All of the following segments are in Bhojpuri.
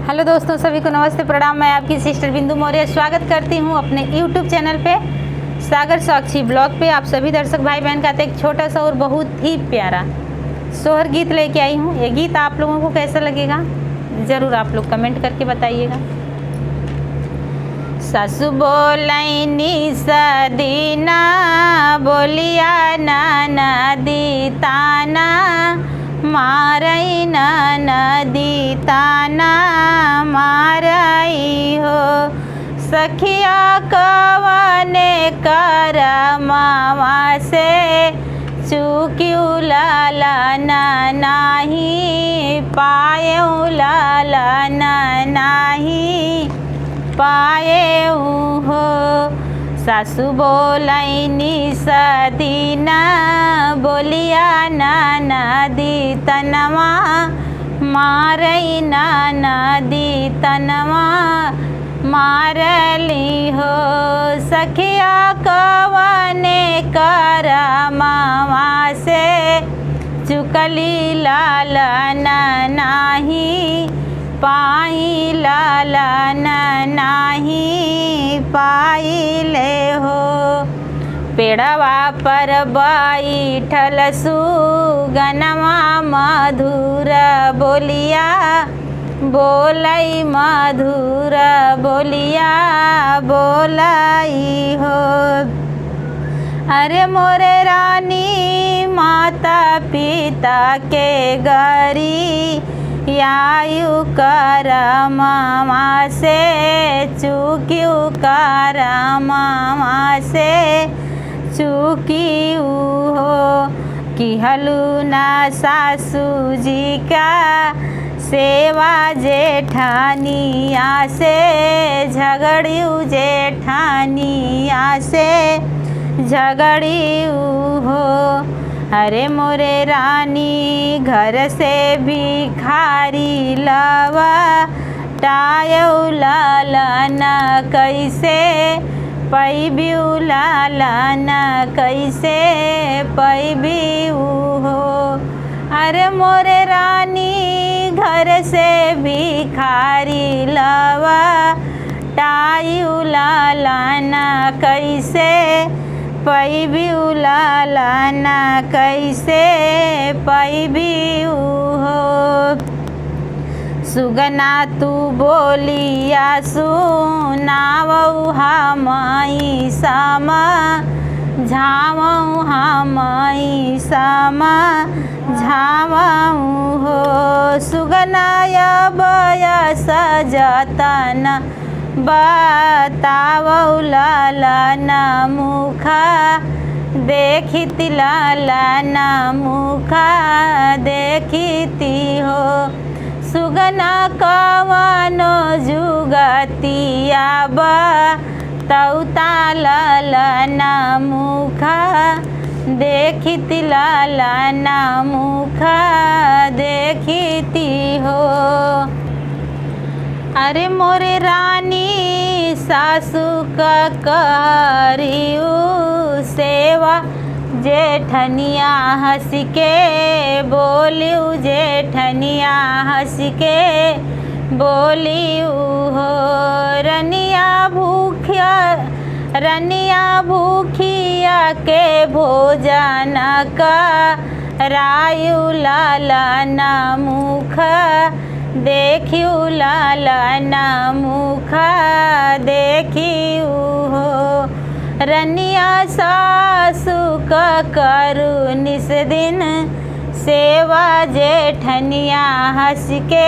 हेलो दोस्तों, सभी को नमस्ते प्रणाम। मैं आपकी सिस्टर बिंदु मौर्य स्वागत करती हूं अपने यूट्यूब चैनल पे सागर साक्षी ब्लॉग पे। आप सभी दर्शक भाई बहन का एक छोटा सा और बहुत ही प्यारा सोहर गीत लेके आई हूं। ये गीत आप लोगों को कैसा लगेगा ज़रूर आप लोग कमेंट करके बताइएगा। सासु बोलैनी सदीना बोलिया नदी ताना मारई नदी ताना मारई हो। सखिया कवने कर मामा से चूक्यू लालन नाही पाए लालन नाही पाए हो। सासु बोलैनी सदीना बोलिया नदी तनवा मारई नदी तनवा मारली हो। सखिया कवने कर मामा से चुकली लालन नाही पाई लालन नाही पाइले हो। पेड़वा पर बैठल सुगनमा मधुर बोलिया बोलई मधुर बोलिया बोलई हो। अरे मोरे रानी माता पिता के गरी यायु कर मामा से चूक्यू कर मामा से चूकी हो। कि हलूना सासू जी का सेवा जेठानिया से झगड़ियू जेठानिया से झगड़ियू हो। अरे मोरे रानी घर से भिखारी लवा टायऊ लालन कैसे पैब्यू लालन कैसे पैब्यू हो। अरे मोरे रानी घर से भिखारी लवा टायू लालन कैसे पैब्यू लालन कैसे पैब्यू हो। सुगना तू बोलिया सुनावऊ हमई समा झावऊ हमई समा झावऊ हो। सुगनाया बयस जतन बतावऊ लालन मुखा देखिति लालन मुखा देखिति हो। सुगना कवनो जुगतिया तौता लालन मुखा देखिति लालन मुखा देखिति हो। अरे मोरे रानी सासू का करियू सेवा जेठनिया हंस के बोलियू जेठनिया हंस के बोलियू हो। रनिया भूखिया के भोजन का रायू लालन मुख देखियू लालन मुख देखियू हो। रनिया सासू का करू निस दिन सेवा जेठनिया हंस के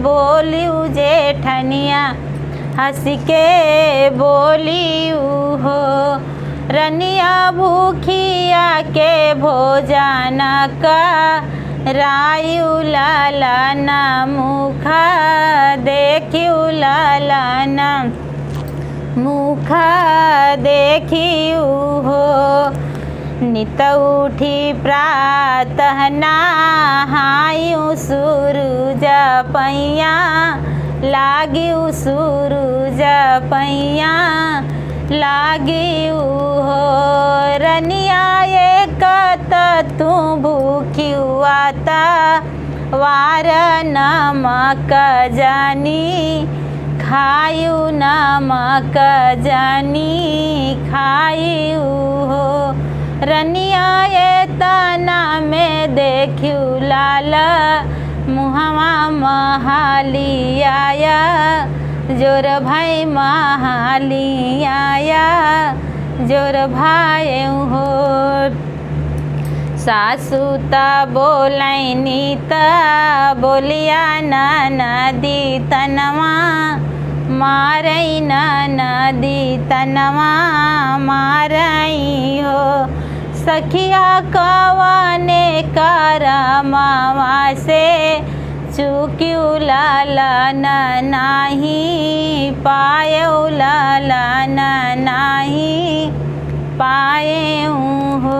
बोलियू जेठनिया हंस के बोलियू हो। रनिया भूखिया के भोजन का रायू लालन मुख देखियू लालन मुख देखियू हो। नित उठी प्रातः नहायू सूरज पैया लागियू सूरज पैया लागियू हो। रनिया एक तू भूखियू आता वार नमक जानी खायु नमक जानी खायु हो। रनिया ये तना में देखियु लाल मुहवा महालिया जोर भाई महालिया जोर भाई हो। सासु ता बोलैनी ता बोलिया नदी तनवा मारई नदी तनवा मारई हो। सखिया कवने करमावा से चुक्यू लालन नाही पायऊ लालन नाही पाए हो।